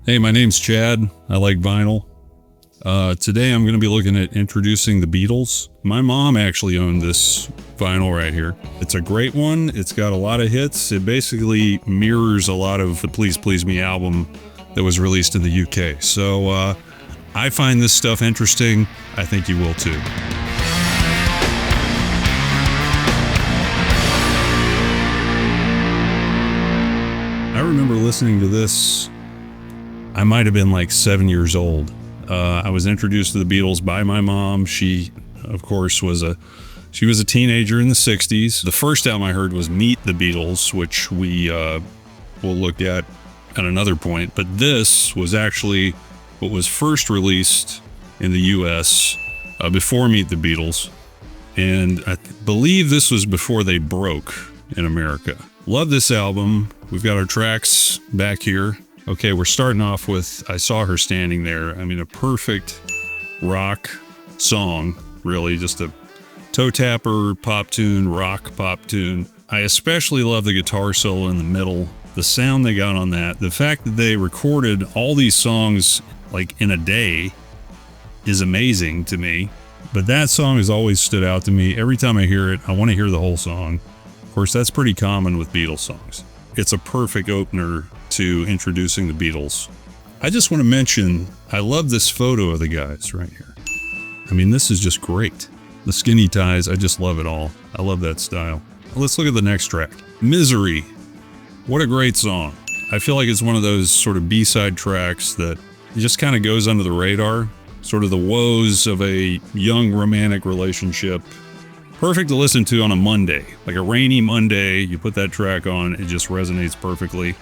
Hey, my name's Chad. I like vinyl. Today I'm going to be looking at Introducing the Beatles. My mom actually owned this vinyl right here. It's a great one. It's got a lot of hits. It basically mirrors a lot of the Please Please Me album that was released in the UK. So I find this stuff interesting. I think you will too. I remember listening to this. I might have been like 7 years old. I was introduced to the Beatles by my mom. She, of course, was a teenager in the 60s. The first album I heard was Meet the Beatles, which we will look at another point. But this was actually what was first released in the U.S. Before Meet the Beatles. And I believe this was before they broke in America. Love this album. We've got our tracks back here. Okay, we're starting off with I Saw Her Standing There. I mean, a perfect rock song, really. Just a toe tapper pop tune, rock pop tune. I especially love the guitar solo in the middle, the sound they got on that. The fact that they recorded all these songs like in a day is amazing to me. But that song has always stood out to me. Every time I hear it, I want to hear the whole song. Of course, that's pretty common with Beatles songs. It's a perfect opener to Introducing the Beatles. I just want to mention, I love this photo of the guys right here. I mean, this is just great. The skinny ties, I just love it all. I love that style. Let's look at the next track. Misery. What a great song. I feel like it's one of those sort of B-side tracks that just kind of goes under the radar. Sort of the woes of a young romantic relationship. Perfect to listen to on a Monday. Like a rainy Monday, you put that track on, it just resonates perfectly.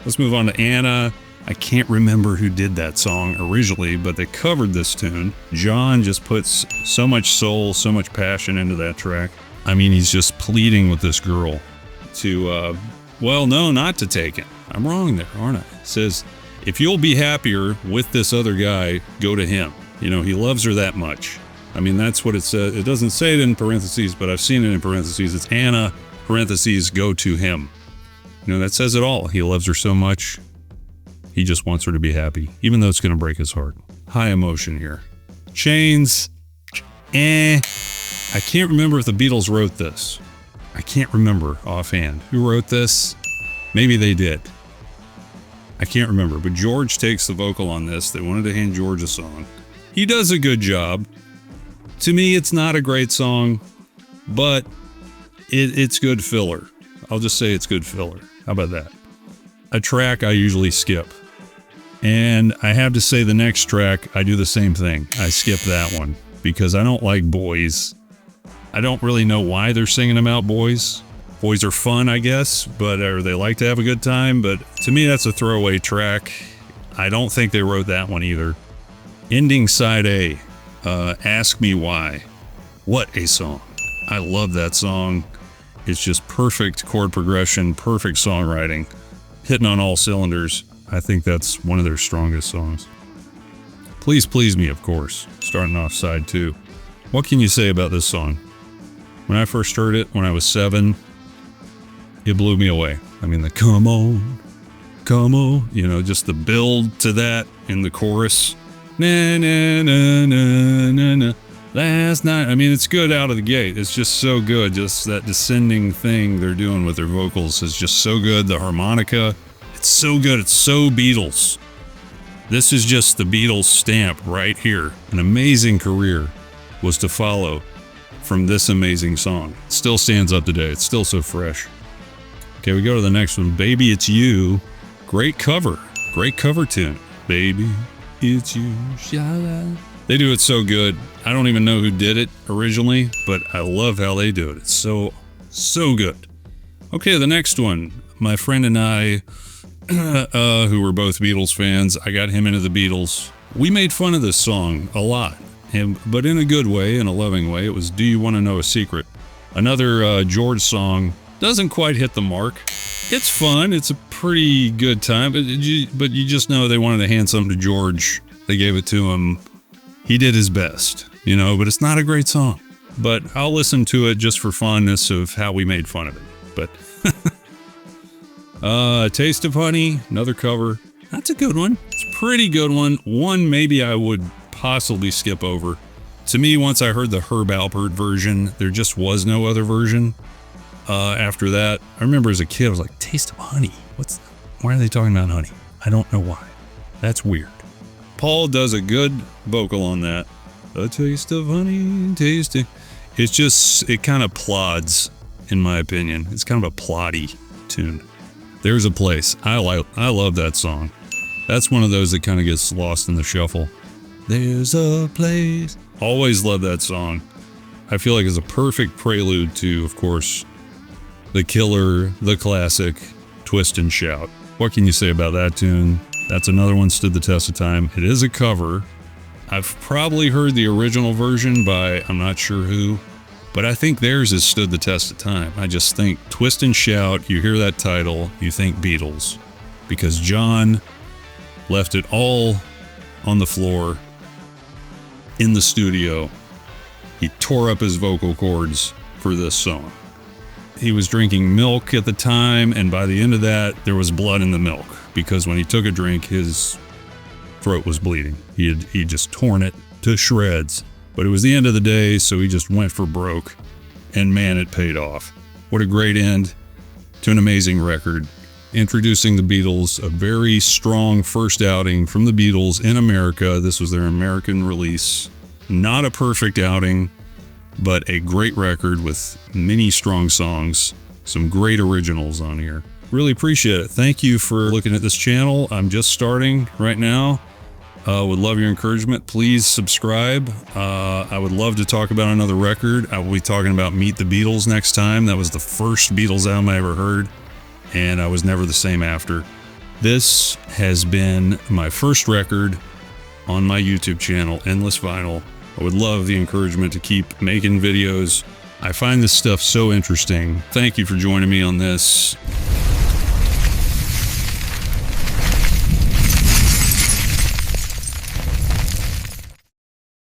Let's move on to Anna. I can't remember who did that song originally, but they covered this tune. John just puts so much soul, so much passion into that track. I mean, he's just pleading with this girl to, well, no, not to take it. I'm wrong there, aren't I? It says, if you'll be happier with this other guy, go to him. You know, he loves her that much. I mean, that's what it says. It doesn't say it in parentheses, but I've seen it in parentheses. It's Anna, parentheses, go to him. You know, that says it all. He loves her so much. He just wants her to be happy, even though it's going to break his heart. High emotion here. Chains. I can't remember if the Beatles wrote this. I can't remember offhand. Who wrote this? Maybe they did. I can't remember, but George takes the vocal on this. They wanted to hand George a song. He does a good job. To me, it's not a great song, but it's good filler. I'll just say it's good filler. How about that? A track I usually skip. And I have to say the next track, I do the same thing. I skip that one because I don't like boys. I don't really know why they're singing about boys. Boys are fun, I guess, or they like to have a good time. But to me, that's a throwaway track. I don't think they wrote that one either. Ending side A. Ask Me Why. What a song. I love that song. It's just perfect chord progression, perfect songwriting, hitting on all cylinders. I think that's one of their strongest songs. Please Please Me, of course, starting off side 2. What can you say about this song? When I first heard it, when I was 7, it blew me away. I mean, the come on, you know, just the build to that in the chorus. Na na na na na na. Last night. I mean, it's good out of the gate. It's just so good. Just that descending thing they're doing with their vocals is just so good. The harmonica, it's so good. It's so Beatles. This is just the Beatles stamp right here. An amazing career was to follow from this amazing song. It still stands up today. It's still so fresh. Okay, we go to the next one. Baby, It's You. Great cover. Great cover tune. Baby, It's You. Sha-la. They do it so good. I don't even know who did it originally, but I love how they do it. It's so good. Okay, the next one. My friend and I, who were both Beatles fans, I got him into the Beatles. We made fun of this song a lot, but in a good way, in a loving way. It was Do You Want to Know a Secret? Another George song. Doesn't quite hit the mark. It's fun. It's a pretty good time, but you just know they wanted to hand something to George. They gave it to him. He did his best, you know, but it's not a great song. But I'll listen to it just for funness of how we made fun of it. But Taste of Honey, another cover. That's a good one. It's a pretty good one. One maybe I would possibly skip over. To me, once I heard the Herb Alpert version, there just was no other version. After that, I remember as a kid, I was like, Taste of Honey. Why are they talking about honey? I don't know why. That's weird. Paul does a good vocal on that. A taste of honey, tasting. It kind of plods, in my opinion. It's kind of a ploddy tune. There's a Place. I love that song. That's one of those that kind of gets lost in the shuffle. There's a place. Always love that song. I feel like it's a perfect prelude to, of course, the killer, the classic, Twist and Shout. What can you say about that tune? That's another one stood the test of time. It is a cover. I've probably heard the original version by I'm not sure who, but I think theirs has stood the test of time. I just think Twist and Shout, you hear that title, you think Beatles, because John left it all on the floor in the studio. He tore up his vocal cords for this song. He was drinking milk at the time, and by the end of that, there was blood in the milk, because when he took a drink, his throat was bleeding. He just torn it to shreds. But it was the end of the day, so he just went for broke, and man, it paid off. What a great end to an amazing record. Introducing the Beatles, a very strong first outing from the Beatles in America. This was their American release. Not a perfect outing, but a great record with many strong songs, some great originals on here. Really appreciate it. Thank you for looking at this channel. I'm just starting right now. Would love your encouragement. Please subscribe. I would love to talk about another record. I will be talking about Meet the Beatles next time. That was the first Beatles album I ever heard, and I was never the same after. This has been my first record on my YouTube channel, Endless Vinyl. I would love the encouragement to keep making videos. I find this stuff so interesting. Thank you for joining me on this.